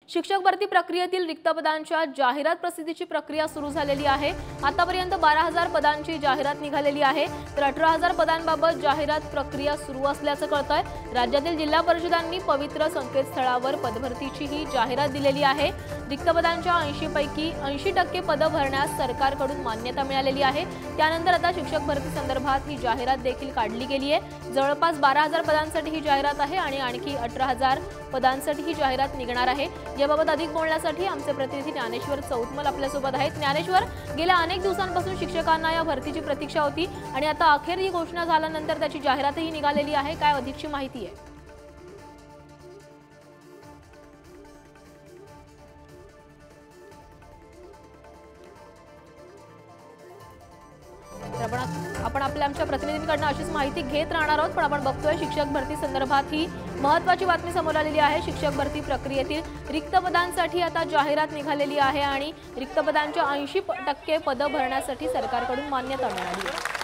शिक्षक भरती प्रक्रियेतील रिक्त पदांच्या जाहिरात प्रसिद्धीची प्रक्रिया सुरू झालेली आहे। आतापर्यंत 12,000 पदांची जाहिरात निघालेली आहे, तर 18,000 पदांबाबत जाहिरात प्रक्रिया सुरू असल्याचं कळतंय। राज्यातील जिल्हा परिषदांनी पवित्र संकेतस्थळावर पदभरतीची ही जाहिरात दिलेली आहे। रिक्त पदांच्या 80 पैकी 80% पदं भरण्यास सरकारकडून मान्यता मिळालेली आहे। त्यानंतर आता शिक्षक भरती संदर्भात ही जाहिरात देखील काढली गेली आहे। जवळपास 12,000 पदांसाठी ही जाहिरात आहे आणि आणखी 18,000 पदांसाठी ही जाहिरात निघणार आहे। याबाबत अधिक बोलण्यासाठी आमचे प्रतिनिधी ज्ञानेश्वर चौतमल आपल्यासोबत आहेत। ज्ञानेश्वर, गेल्या अनेक दिवसांपासून शिक्षकांना या भरतीची प्रतीक्षा होती आणि आता अखेर ही घोषणा झाल्यानंतर त्याची जाहिरातही निघालेली आहे। काय अधिकची माहिती आहे? आपण आमच्या प्रतिनिधींकडून अशीच माहिती घेत राहणार आहोत, पण आपण बघतोय शिक्षक भरती संदर्भात ही महत्त्वाची बातमी समोर आलेली आहे। शिक्षक भरती प्रक्रियेतील रिक्त पदांसाठी आता जाहिरात निघालेली आहे आणि रिक्त पदांच्या 80% पदं भरण्यासाठी सरकारकडून मान्यता मिळाली आहे।